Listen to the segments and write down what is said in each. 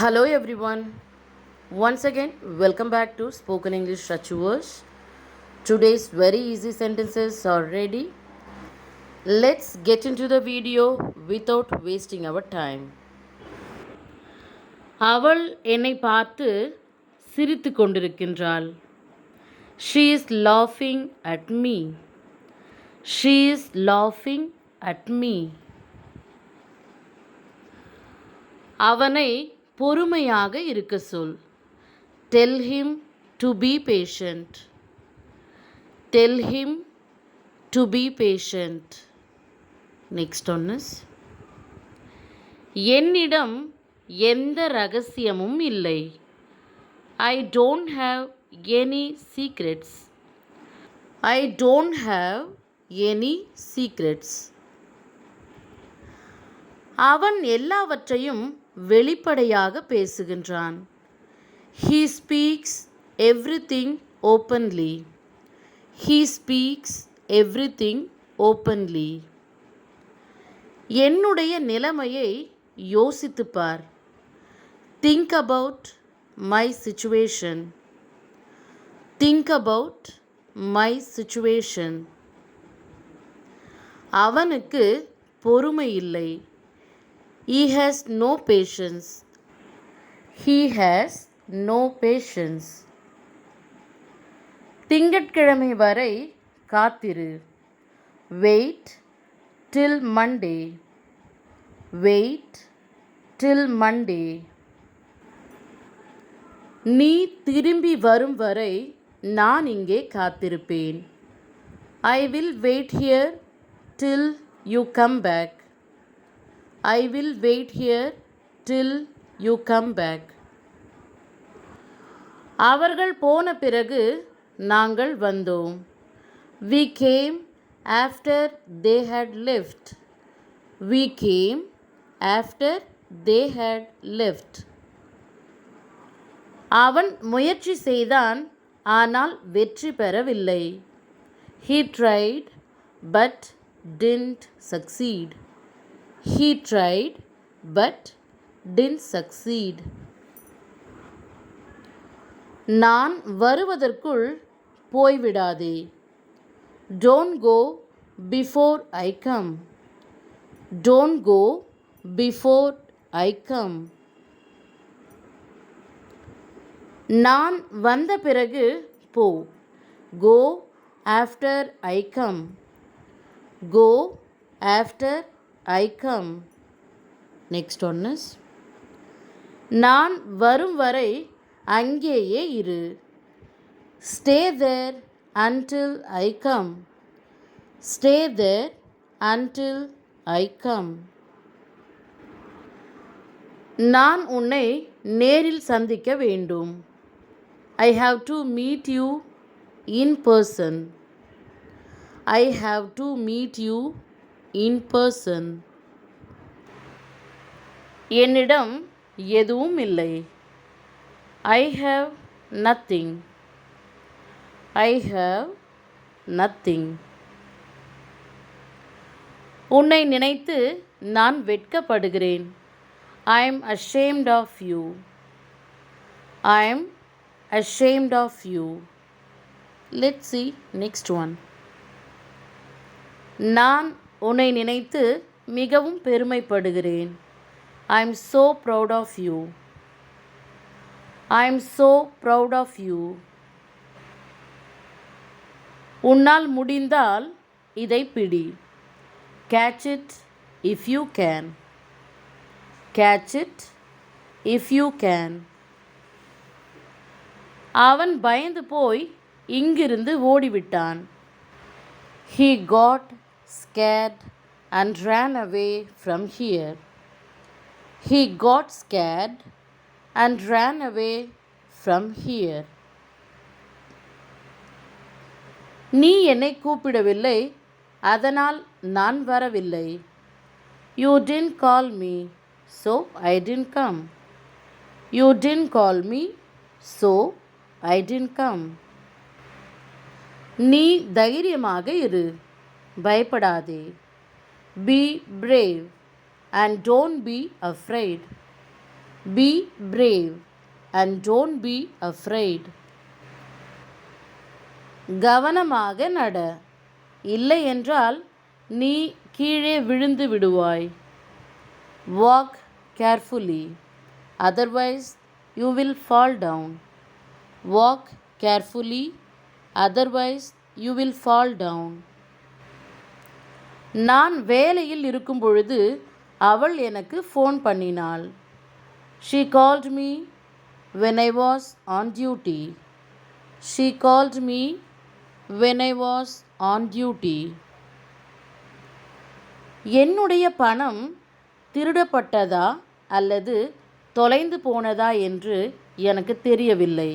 Hello everyone. Once again, welcome back to Spoken English Achievers. Today's very easy sentences are ready. Let's get into the video without wasting our time. அவள் என்னை பார்த்து சிரித்து கொண்டிருக்கின்றாள். She is laughing at me. She is laughing at me. அவனை பொறுமையாக இருக்க சொல். Tell him to be patient. Tell him to be patient. Next one is என்னிடம் எந்த ரகசியமும் இல்லை. I don't have any secrets. I don't have any secrets. அவன் எல்லாவற்றையும் வெளிப்படையாக பேசுகின்றான். He speaks everything openly. He speaks everything openly. என்னுடைய நிலைமையை யோசித்துப் பார். Think about my situation. Think about my situation. அவனுக்கு பொறுமை இல்லை. He has no patience. He has no patience. திங்கட்கிழமை வரை காத்திரு. Wait till Monday. Wait till Monday. நீ திரும்பி வரும் வரை நான் இங்கே காத்திருப்பேன். I will wait here till you come back. I will wait here till you come back. அவர்கள் போன பிறகு நாங்கள் வந்தோம். We came after they had left. We came after they had left. அவன் முயற்சி செய்தான், ஆனால் வெற்றி பெறவில்லை. He tried but didn't succeed. He tried but didn't succeed. நான் வருவதற்குள் போய்விடாதே. Don't go before I come. Don't go before I come. நான் வந்த பிறகு போ. Go after I come. Go after I come. Next one is நான் வரும் வரை அங்கேயே இரு. Stay there until I come. Stay there until I come. நான் உன்னை நேரில் சந்திக்க வேண்டும். I have to meet you in person. I have to meet you in person. என்னிடம் எதுவும் இல்லை. I have nothing. I have nothing. உன்னை நினைத்து நான் வெட்கப்படுகிறேன். I am ashamed of you. I am ashamed of you. Let's see next one. நான் உன்னை நினைத்து மிகவும் பெருமைப்படுகிறேன். I am so proud of you. I am so proud of you. உன்னால் முடிந்தால் இதை பிடி. Catch it if you can. Catch it if you can. அவன் பயந்து போய் இங்கிருந்து ஓடிவிட்டான். He got scared and ran away from here. He got scared and ran away from here. நீ என்னை கூப்பிடவில்லை, அதனால் நான் வரவில்லை. You didn't call me, so I didn't come. You didn't call me, so I didn't come. நீ தைரியமாக இரு, பயப்படாதே. Be brave and don't be afraid. Be brave and don't be afraid. கவனமாக நட, இல்லை என்றால் நீ கீழே விழுந்து விடுவாய். Walk carefully, otherwise you will fall down. Walk carefully, otherwise you will fall down. நான் வேலையில் இருக்கும் பொழுது அவள் எனக்கு phone பண்ணினாள். She called me when I was on duty. She called me when I was on duty. என்னுடைய பணம் திருடப்பட்டதா அல்லது தொலைந்து போனதா என்று எனக்கு தெரியவில்லை.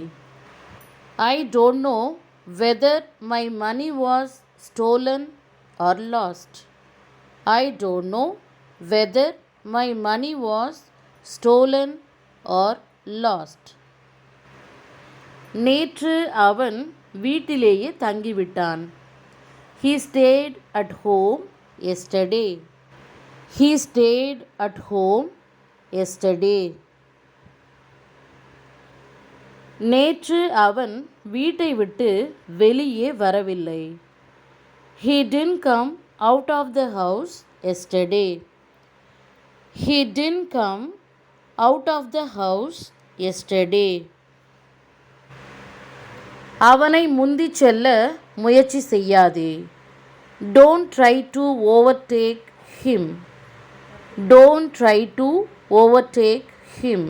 I don't know whether my money was stolen or lost. I don't know whether my money was stolen or lost. நேற்று அவன் வீட்டிலேயே தங்கிவிட்டான். He stayed at home yesterday. He stayed at home yesterday. நேற்று அவன் வீட்டை விட்டு வெளியே வரவில்லை. He didn't come out of the house yesterday. He didn't come out of the house yesterday. அவனை முந்திச் செல்ல முயற்சி செய்யாதே. Don't try to overtake him. Don't try to overtake him.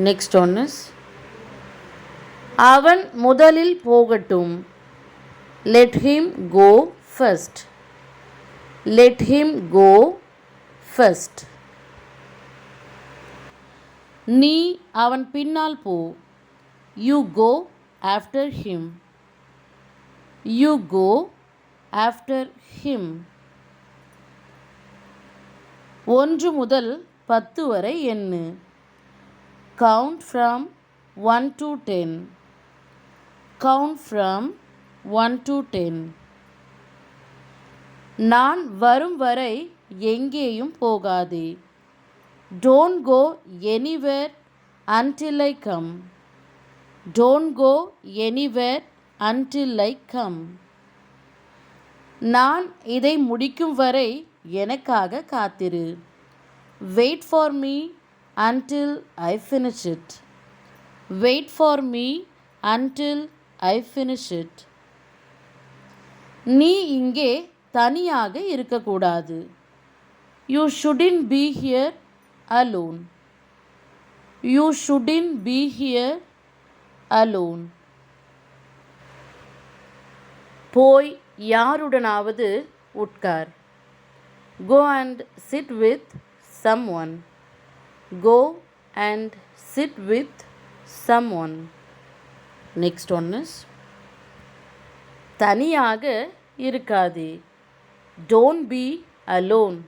Next one is அவன் முதலில் போகட்டும். Let him go first. Let him go first. நீ அவன் பின்னால் போ. You go after him. You go after him. 1 முதல் 10 வரை எண்ணு. Count from 1 to 10. Count from 1 to 10. நான் வரும் வரை எங்கேயும் போகாதே. Don't go anywhere until I come. Don't go anywhere until I come. நான் இதை முடிக்கும் வரை எனக்காக காத்திரு. Wait for me until I finish it. Wait for me until I finish it. நீ இங்கே தனியாக இருக்கக்கூடாது. You shouldn't be here alone. You shouldn't be here alone. போய் யாருடனாவது உட்கார். Go and sit with someone. Go and sit with someone. Next one is தனியாக இருக்காதே. Don't be alone.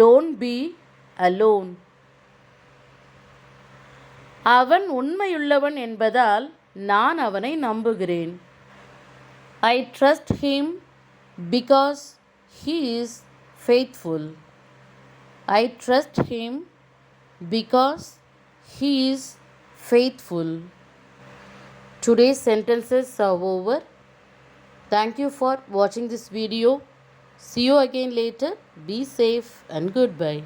Don't be alone. அவன் உண்மையுள்ளவன் என்பதால் நான் அவனை நம்புகிறேன். I trust him because he is faithful. I trust him because he is faithful. Today's sentences are over. Thank you for watching this video. See you again later. Be safe and goodbye.